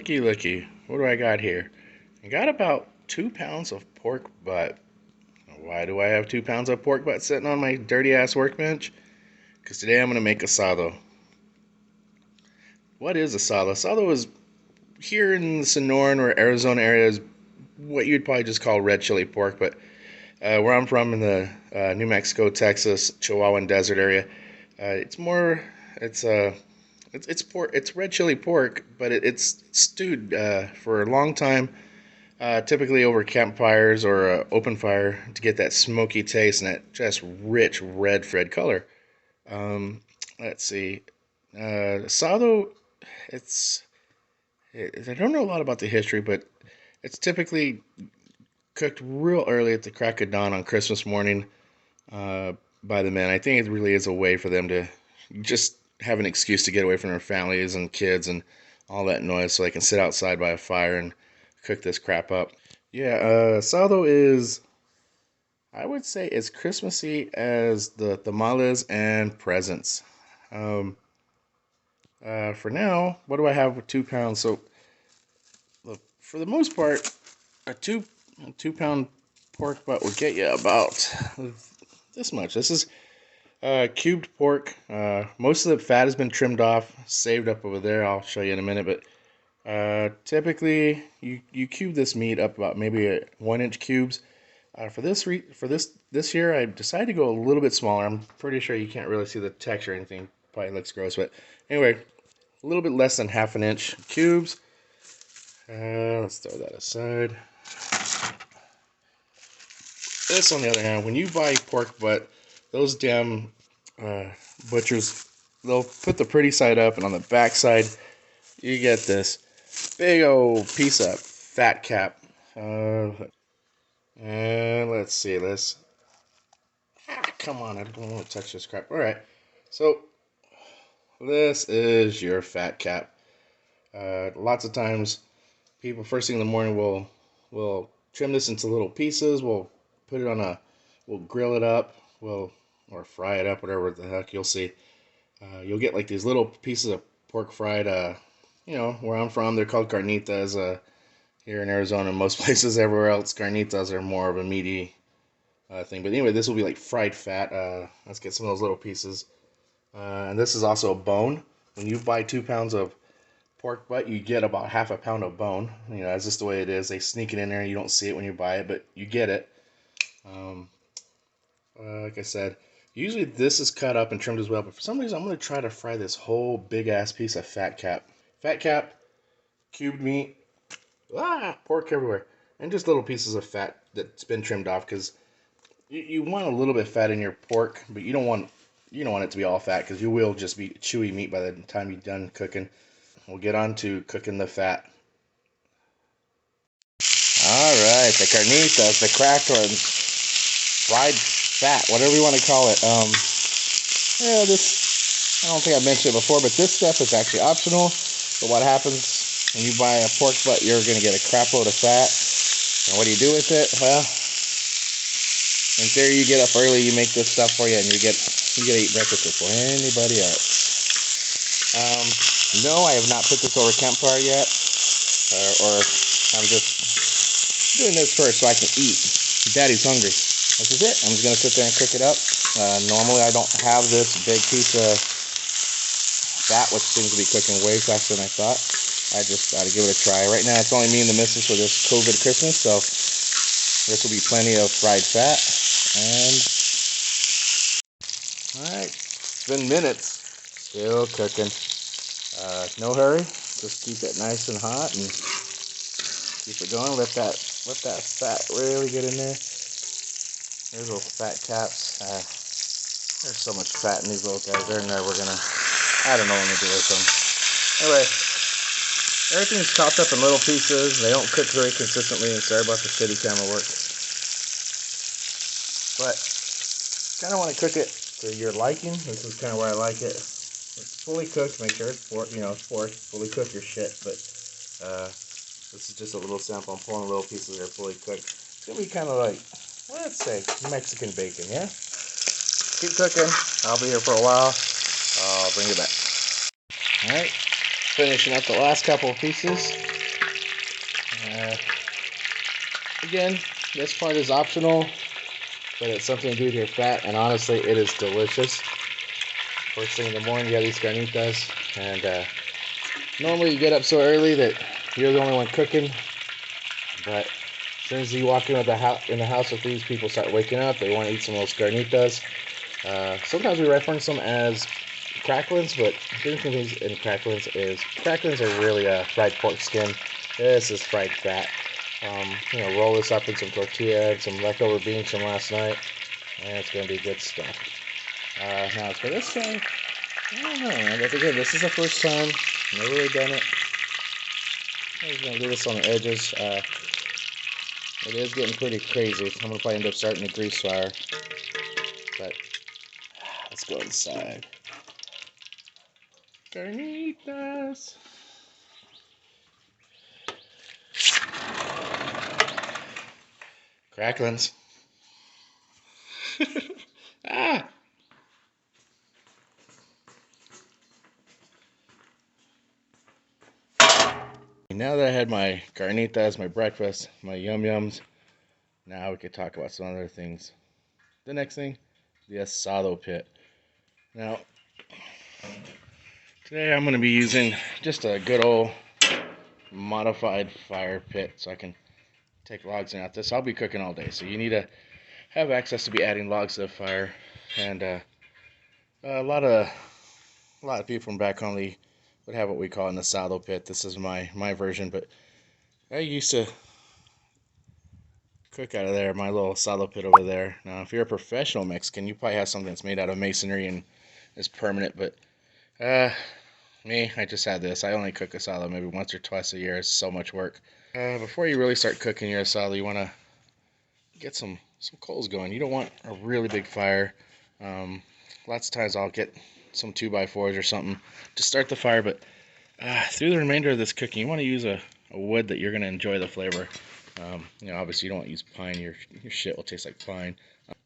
Looky, looky. What do I got here? I got about 2 pounds of pork butt. Why do I have 2 pounds of pork butt sitting on my dirty ass workbench? Because today I'm going to make asado. What is asado? Asado is here in the Sonoran or Arizona area is what you'd probably just call red chili pork, but where I'm from in the New Mexico, Texas, Chihuahuan desert area, it's more, it's pork, it's red chili pork, but it's stewed for a long time, typically over campfires or open fire to get that smoky taste and that just rich red color. Um, let's see, asado, it's, I don't know a lot about the history, but it's typically cooked real early at the crack of dawn on Christmas morning uh, by the men. I think it really is a way for them to just have an excuse to get away from their families and kids and all that noise so they can sit outside by a fire and cook this crap up. Yeah, asado is, I would say, as Christmassy as the tamales and presents. Um, for now, what do I have with 2 pounds? So, look, for the most part, a 2 pound pork butt will get you about this much. This is cubed pork. Most of the fat has been trimmed off, saved up over there. I'll show you in a minute. But typically, you cube this meat up about maybe 1 inch cubes. For this year, I decided to go a little bit smaller. I'm pretty sure you can't really see the texture or anything. Probably looks gross, but anyway, a little bit less than half an inch cubes. Let's throw that aside. This, on the other hand, when you buy pork butt, those damn uh, butchers, they'll put the pretty side up, and on the back side, you get this big old piece of fat cap. And let's see this. Come on, I don't want to touch this crap. All right, so this is your fat cap. Lots of times, people first thing in the morning will trim this into little pieces. We'll put it on we'll grill it up. Or fry it up, whatever the heck you'll see. You'll get like these little pieces of pork fried. Where I'm from, they're called carnitas. Here in Arizona, and most places everywhere else, carnitas are more of a meaty thing. But anyway, this will be like fried fat. Let's get some of those little pieces. And this is also a bone. When you buy 2 pounds of pork butt, you get about half a pound of bone. That's just the way it is. They sneak it in there. You don't see it when you buy it, but you get it. Like I said, usually this is cut up and trimmed as well, but for some reason I'm going to try to fry this whole big ass piece of fat cap. Fat cap, cubed meat, pork everywhere, and just little pieces of fat that's been trimmed off because you want a little bit of fat in your pork, but you don't want it to be all fat because you will just be chewy meat by the time you're done cooking. We'll get on to cooking the fat. All right, the carnitas, the cracked ones, fried fat, whatever you want to call it. This, I don't think I mentioned it before, but this stuff is actually optional. So what happens when you buy a pork butt, you're going to get a crap load of fat. And what do you do with it? Well, in theory, you get up early, you make this stuff for you, and you get to eat breakfast before anybody else. No, I have not put this over campfire yet, or I'm just doing this first so I can eat. Daddy's hungry. This is it. I'm just going to sit there and cook it up. Normally, I don't have this big piece of fat, which seems to be cooking way faster than I thought. I just got to give it a try. Right now, it's only me and the missus for this COVID Christmas, so this will be plenty of fried fat. And, alright, it's been minutes. Still cooking. No hurry. Just keep it nice and hot and keep it going. Let that fat really get in there. There's those fat caps. There's so much fat in these little guys. They're never gonna. I don't know what to do with them. Anyway, everything's chopped up in little pieces. They don't cook very consistently. And sorry about the shitty camera work. But kind of want to cook it to your liking. This is kind of where I like it. It's fully cooked. Make sure it's pork. Fully cook your shit. But this is just a little sample. I'm pulling little pieces that are fully cooked. It's gonna be kind of like, let's say, Mexican bacon. Yeah. Keep cooking. I'll be here for a while. I'll bring it back. Alright, finishing up the last couple of pieces. Again, this part is optional, but it's something to do with your fat, and honestly, it is delicious. First thing in the morning, you have these carnitas, and normally you get up so early that you're the only one cooking, but as soon as you walk in the house with these, people start waking up. They want to eat some of those carnitas. Sometimes we reference them as cracklins, but the difference between these and cracklins are really a fried pork skin. This is fried fat. Roll this up in some tortilla and some leftover beans from last night, and it's going to be good stuff. Now, for this thing, I don't know, man. But again, this is the first time. Never really done it. I'm just going to do this on the edges. It is getting pretty crazy. I'm going to probably end up starting a grease fire. But let's go inside. Carnitas. Cracklins. Ah! Now that I had my carnitas, my breakfast, my yum-yums, now we could talk about some other things. The next thing, the Asado pit. Now, today I'm going to be using just a good old modified fire pit so I can take logs in out this. I'll be cooking all day, so you need to have access to be adding logs to the fire. And a lot of people from back home would have what we call an Asado pit. This is my version, but I used to cook out of there, my little Asado pit over there. Now, if you're a professional Mexican, you probably have something that's made out of masonry and is permanent, but me, I just had this. I only cook asado maybe once or twice a year. It's so much work. Before you really start cooking your asado, you want to get some coals going. You don't want a really big fire. Lots of times I'll get some 2x4s or something to start the fire, but through the remainder of this cooking, you want to use a wood that you're going to enjoy the flavor. Obviously you don't want to use pine. Your shit will taste like pine.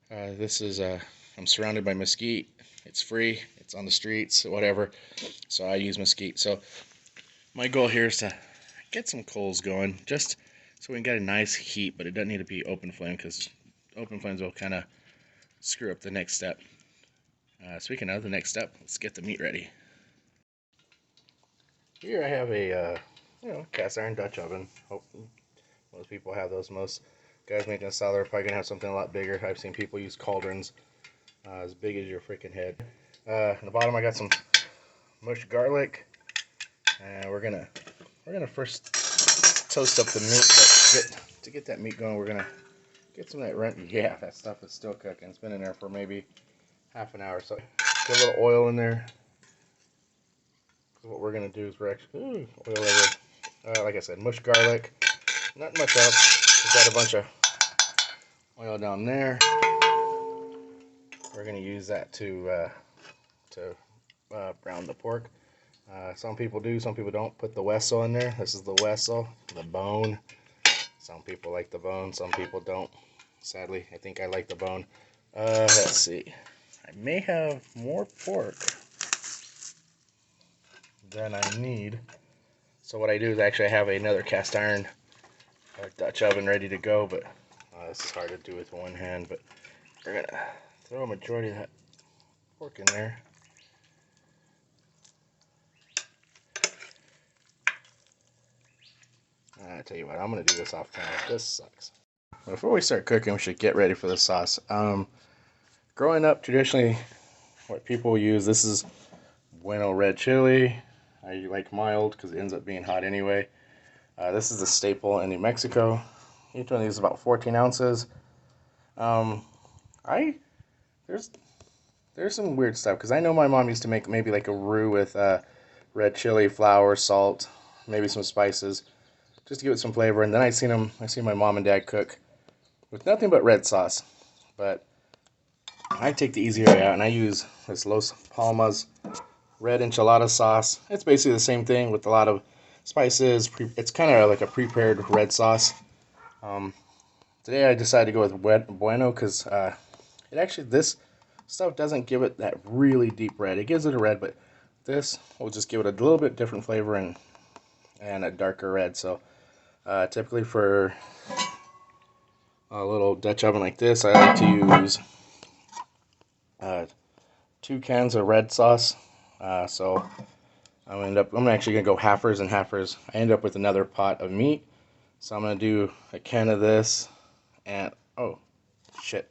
This is I'm surrounded by mesquite. It's free. It's on the streets, whatever. So I use mesquite. So my goal here is to get some coals going, just so we can get a nice heat, but it doesn't need to be open flame because open flames will kind of screw up the next step. Speaking of the next step, let's get the meat ready. Here I have a cast iron Dutch oven. Hope most people have those. Most guys making a salad are probably gonna have something a lot bigger. I've seen people use cauldrons as big as your freaking head. On the bottom I got some mushed garlic, and we're gonna first toast up the meat. But to get that meat going, we're gonna get some of that rent. Yeah, that stuff is still cooking. It's been in there for maybe half an hour. So get a little oil in there. What we're gonna do is we're actually oil over. Like I said, mushed garlic. Not much up. We've got a bunch of oil down there. We're gonna use that to brown the pork. Some people do, some people don't. Put the hueso in there. This is the hueso, the bone. Some people like the bone, some people don't. Sadly, I think I like the bone. Let's see. I may have more pork than I need. So what I do is actually I have another cast iron Dutch oven ready to go, but this is hard to do with one hand. But we're gonna throw a majority of that pork in there. I tell you what, I'm gonna do this off camera. This sucks. Before we start cooking, we should get ready for the sauce. Growing up, traditionally, what people use, this is Bueno red chili. I like mild because it ends up being hot anyway. This is the staple in New Mexico. Each one of these is about 14 ounces. There's some weird stuff because I know my mom used to make maybe like a roux with red chili, flour, salt, maybe some spices, just to give it some flavor. And then I seen my mom and dad cook with nothing but red sauce. But I take the easy way out and I use this Los Palmas red enchilada sauce. It's basically the same thing with a lot of spices. It's kind of like a prepared red sauce. Today I decided to go with Bueno because this stuff doesn't give it that really deep red. It gives it a red, but this will just give it a little bit different flavor and a darker red. So Typically for a little Dutch oven like this, I like to use 2 cans of red sauce. So I'm actually gonna go halfers and halfers. I end up with another pot of meat, so I'm gonna do a can of this, and oh shit.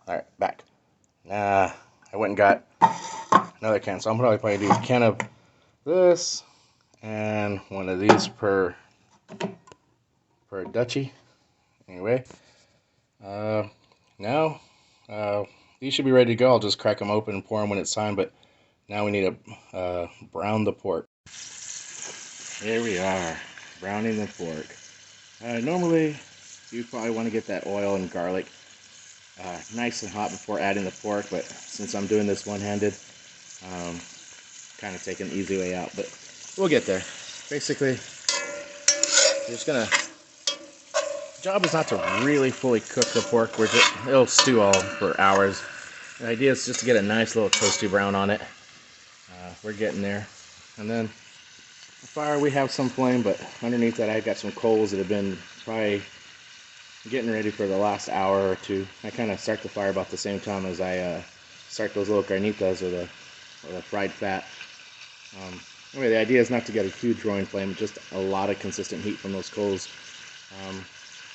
Alright, back. I went and got another can, so I'm probably do a can of this and one of these per Dutchie. Anyway, now these should be ready to go. I'll just crack them open and pour them when it's time, but now we need to brown the pork. Here we are, browning the pork. Normally, you probably want to get that oil and garlic nice and hot before adding the pork, but since I'm doing this one-handed, kind of taking the easy way out, but we'll get there. Basically, you're just gonna, the job is not to really fully cook the pork. It'll stew all for hours. The idea is just to get a nice little toasty brown on it. We're getting there. And then the fire, we have some flame, but underneath that I got some coals that have been probably getting ready for the last hour or two. I kind of start the fire about the same time as I start those little carnitas or the fried fat. Anyway, the idea is not to get a huge roaring flame, just a lot of consistent heat from those coals.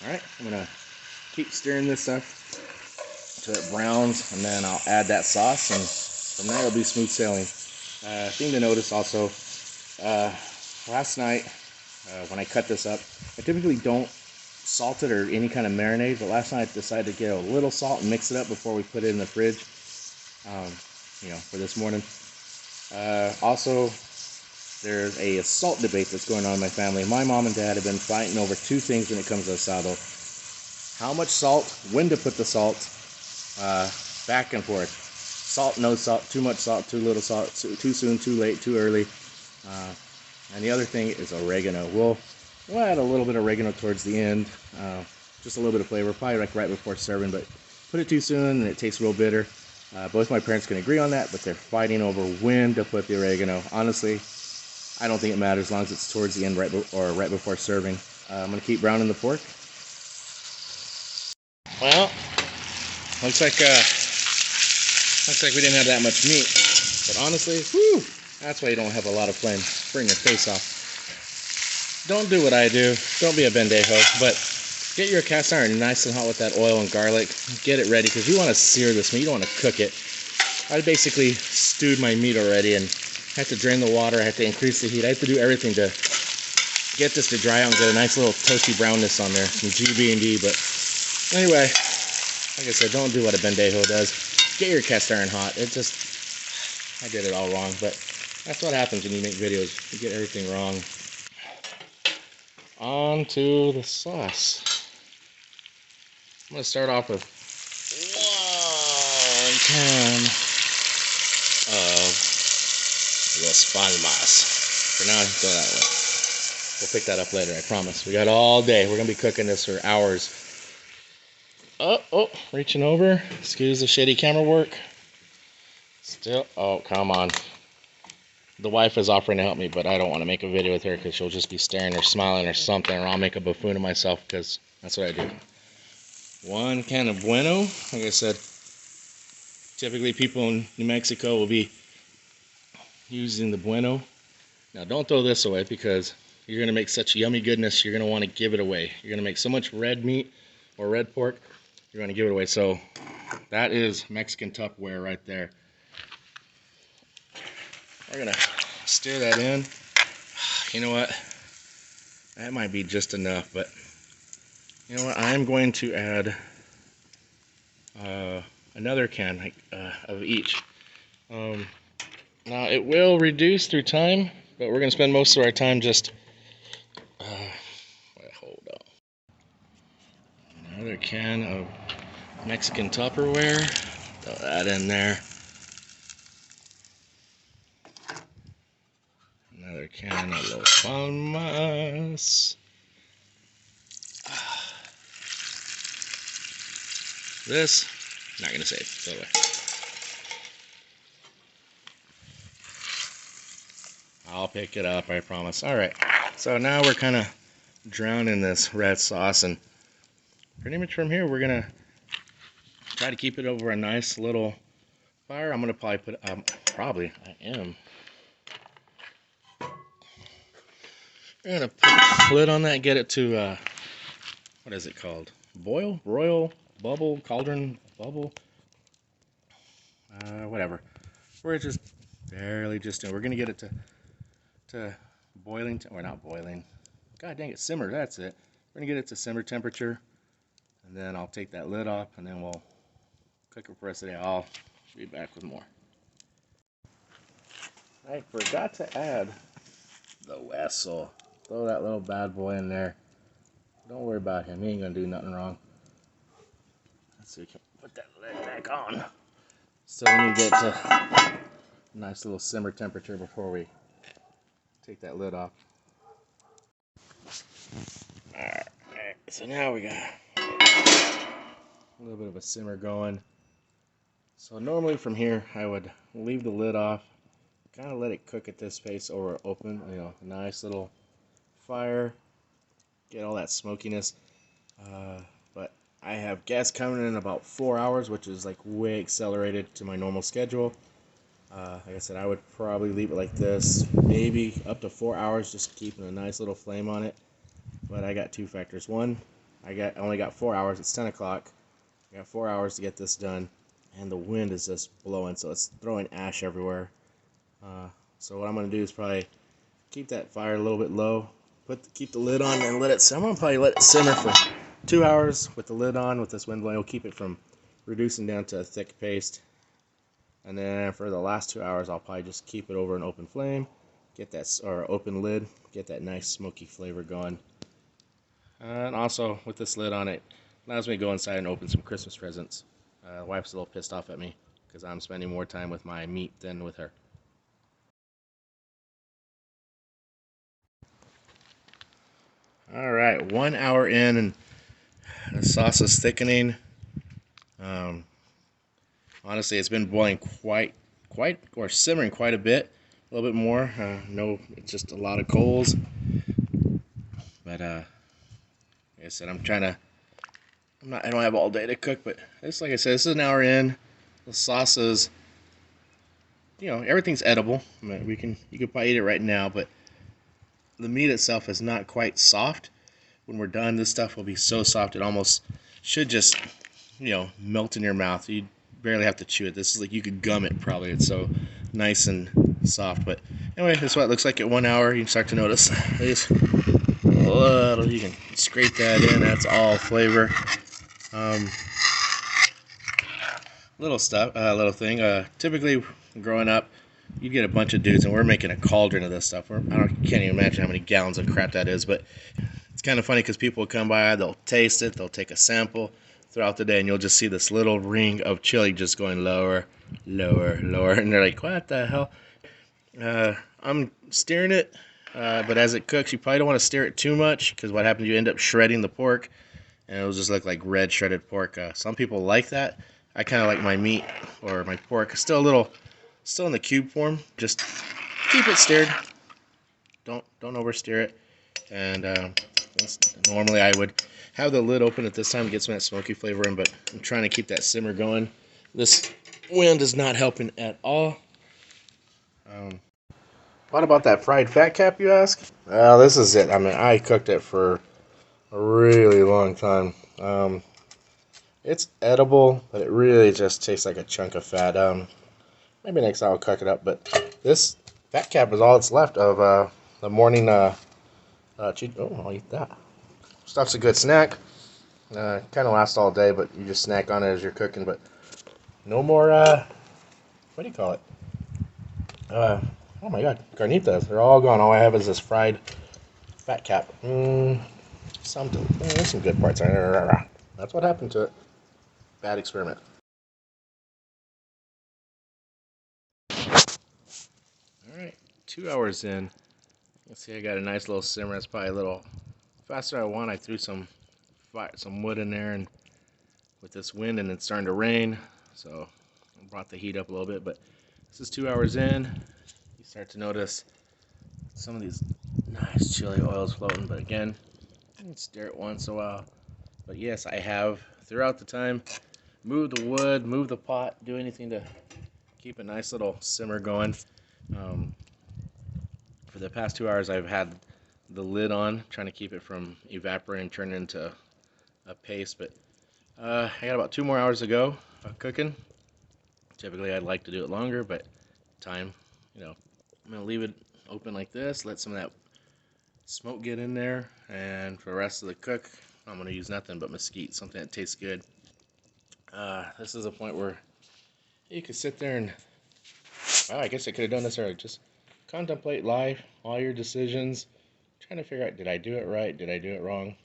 Alright, I'm going to keep stirring this stuff until it browns, and then I'll add that sauce, and from there it'll be smooth sailing. Thing to notice also, last night when I cut this up, I typically don't salt it or any kind of marinade, but last night I decided to get a little salt and mix it up before we put it in the fridge, for this morning. Also, there's a salt debate that's going on in my family. My mom and dad have been fighting over 2 things when it comes to asado. How much salt, when to put the salt, back and forth. Salt, no salt, too much salt, too little salt, too soon, too late, too early. And the other thing is oregano. We'll add a little bit of oregano towards the end, just a little bit of flavor, probably like right before serving, but put it too soon and it tastes real bitter. Both my parents can agree on that, but they're fighting over when to put the oregano. Honestly, I don't think it matters as long as it's towards the end right before serving. I'm going to keep browning the pork. Well, looks like we didn't have that much meat, but honestly, whew, that's why you don't have a lot of flame. Burn your face off. Don't do what I do. Don't be a bendejo, but get your cast iron nice and hot with that oil and garlic. Get it ready because you want to sear this meat. You don't want to cook it. I basically stewed my meat already and had to drain the water. I had to increase the heat. I had to do everything to get this to dry out and get a nice little toasty brownness on there. Some GB&D, but anyway, like I said, don't do what a bendejo does. Get your cast iron hot. I did it all wrong, but that's what happens when you make videos. You get everything wrong. On to the sauce. I'm going to start off with 1 can of Los Palmas. For now, throw that away. We'll pick that up later, I promise. We got all day. We're going to be cooking this for hours. Oh, reaching over. Excuse the shitty camera work. Still, oh, come on. The wife is offering to help me, but I don't want to make a video with her because she'll just be staring or smiling or something, or I'll make a buffoon of myself because that's what I do. 1 can of bueno. Like I said, typically people in New Mexico will be using the bueno. Now don't throw this away because you're going to make such yummy goodness, you're going to want to give it away. You're going to make so much red meat or red pork, you're going to give it away. So that is Mexican Tupperware right there. We're going to stir that in. You know what? That might be just enough, but you know what? I'm going to add another can of each. Now, it will reduce through time, but we're going to spend most of our time just Hold on. Another can of Mexican Tupperware. Throw that in there. Another can of Los Palmas. This, not gonna save. Throw it away. I'll pick it up, I promise. All right, so now we're kind of drowning in this red sauce, and pretty much from here we're gonna try to keep it over a nice little fire. I'm gonna probably put, I'm gonna put a lid on that, get it to, what is it called? Boil, broil, bubble, cauldron, bubble, whatever. We're just barely just doing. We're gonna get it to boiling, or not boiling. God dang it, simmer. That's it. We're gonna get it to simmer temperature, and then I'll take that lid off, and then we'll cook it for the rest of the day. I'll be back with more. I forgot to add the Wessel. Throw that little bad boy in there. Don't worry about him. He ain't gonna do nothing wrong. Let's see if we can put that lid back on. So we need to get to a nice little simmer temperature before we take that lid off. Alright, so now we got a little bit of a simmer going. So normally from here I would leave the lid off, kind of let it cook at this pace over open, you know, nice little fire, get all that smokiness. But I have guests coming in about 4 hours, which is like way accelerated to my normal schedule. Like I said, I would probably leave it like this, maybe up to 4 hours, just keeping a nice little flame on it. But I got two factors. One, I only got 4 hours. It's 10 o'clock. I got 4 hours to get this done, and the wind is just blowing, so it's throwing ash everywhere. So what I'm gonna do is probably keep that fire a little bit low, keep the lid on, and let it simmer. I'm gonna probably let it simmer for 2 hours with the lid on. With this wind blowing, it'll keep it from reducing down to a thick paste. And then for the last 2 hours, I'll probably just keep it over an open flame, get that, or open lid, get that nice smoky flavor going. And also with this lid on, it allows me to go inside and open some Christmas presents. The wife's a little pissed off at me because I'm spending more time with my meat than with her. All right, 1 hour in, and the sauce is thickening. Honestly, it's been boiling or simmering quite a bit, a little bit more. No, it's just a lot of coals. But like I said, I don't have all day to cook, but this, like I said, this is an hour in. The sauce is, everything's edible. I mean, you could probably eat it right now, but the meat itself is not quite soft. When we're done, this stuff will be so soft it almost should just, melt in your mouth. You barely have to chew it. This is like you could gum it probably. It's so nice and soft. But anyway, this is what it looks like at 1 hour. You can start to notice these you can scrape that in. That's all flavor. Little thing. Typically, growing up, you'd get a bunch of dudes, and we're making a cauldron of this stuff. Can't even imagine how many gallons of crap that is. But it's kind of funny because people will come by, they'll taste it, they'll take a sample throughout the day, and you'll just see this little ring of chili just going lower, lower, lower, and they're like, "What the hell?" I'm stirring it. But as it cooks, you probably don't want to stir it too much because what happens, you end up shredding the pork, and it'll just look like red shredded pork. Some people like that. I kind of like my meat or my pork still in the cube form. Just keep it stirred. Don't oversteer it. And normally I would have the lid open at this time to get some of that smoky flavor in, but I'm trying to keep that simmer going. This wind is not helping at all. What about that fried fat cap, you ask? Well, this is it. I mean, I cooked it for a really long time. It's edible, but it really just tastes like a chunk of fat. Maybe next time I'll cook it up, but this fat cap is all that's left of the morning cheat. Oh, I'll eat that. Stuff's a good snack. Kind of lasts all day, but you just snack on it as you're cooking. But no more, what do you call it? Oh my god, carnitas. They're all gone. All I have is this fried fat cap. there's some good parts. That's what happened to it. Bad experiment. All right, 2 hours in. Let's see, I got a nice little simmer. That's probably a little faster than I want. I threw some wood in there, and with this wind and it's starting to rain, so I brought the heat up a little bit. But this is 2 hours in. You start to notice some of these nice chili oils floating, but again, you can stir it once in a while. But yes, I have throughout the time moved the wood, moved the pot, do anything to keep a nice little simmer going. For the past 2 hours, I've had the lid on, trying to keep it from evaporating and turning into a paste. But I got about 2 more hours to go of cooking. Typically, I'd like to do it longer, but time, I'm gonna leave it open like this, let some of that smoke get in there, and for the rest of the cook, I'm gonna use nothing but mesquite, something that tastes good. This is a point where you could sit there and, well, I guess I could have done this earlier. Just contemplate life, all your decisions, trying to figure out, did I do it right? Did I do it wrong?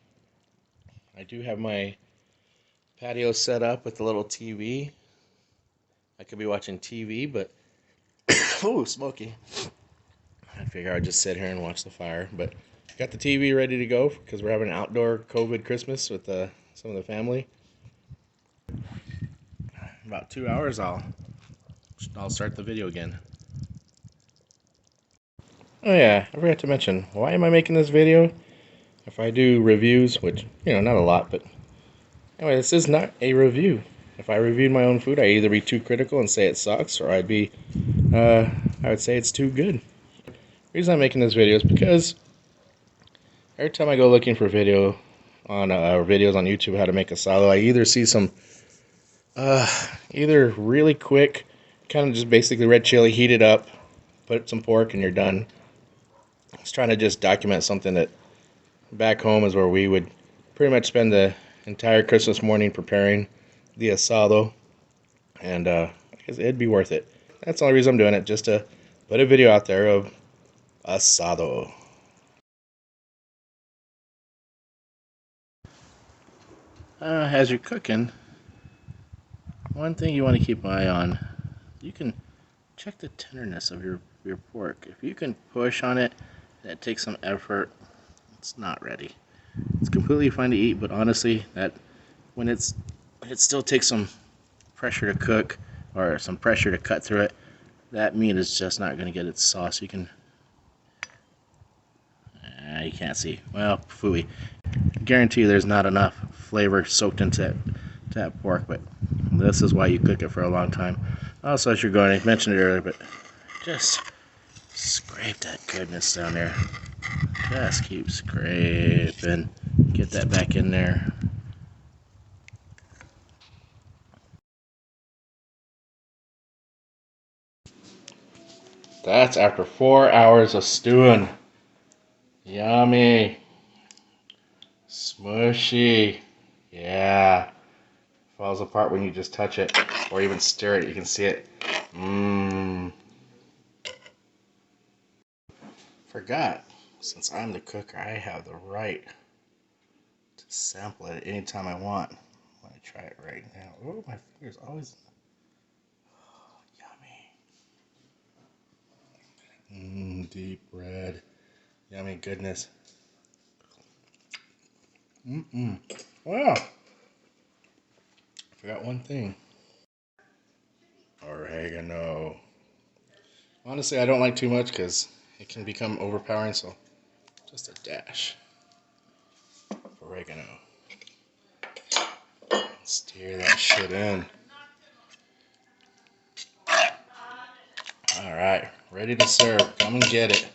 I do have my patio set up with a little TV. I could be watching TV, but oh, smoky. I figure I'd just sit here and watch the fire. But got the TV ready to go because we're having an outdoor COVID Christmas with some of the family. In about 2 hours, I'll start the video again. Oh yeah, I forgot to mention, why am I making this video? If I do reviews, which, not a lot, but anyway, this is not a review. If I reviewed my own food, I'd either be too critical and say it sucks, or I would say it's too good. The reason I'm making this video is because every time I go looking for videos on YouTube how to make asado, I either see some either really quick, kind of just basically red chili, heat it up, put some pork, and you're done. I was trying to just document something that back home is where we would pretty much spend the entire Christmas morning preparing the asado, and I guess it'd be worth it. That's the only reason I'm doing it, just to put a video out there of asado. As you're cooking, one thing you want to keep an eye on, you can check the tenderness of your pork. If you can push on it and it takes some effort, it's not ready. It's completely fine to eat, but honestly, when it still takes some pressure to cook or some pressure to cut through it, that meat is just not going to get its sauce. You can't see. Well, phooey. Guarantee you there's not enough flavor soaked into that pork, but this is why you cook it for a long time. Also, as you're going, I mentioned it earlier, but just scrape that goodness down there. Just keep scraping. Get that back in there. That's after 4 hours of stewing. Yummy. Smushy. Yeah. Falls apart when you just touch it or even stir it. You can see it. Mmm. Forgot. Since I'm the cooker, I have the right to sample it anytime I want. I'm going to try it right now. Oh, my fingers always. Oh, yummy. Deep red. Yummy goodness. Wow. Forgot one thing. Oregano. Honestly, I don't like too much because it can become overpowering, so just a dash of oregano. Stir that shit in. Alright, ready to serve. Come and get it.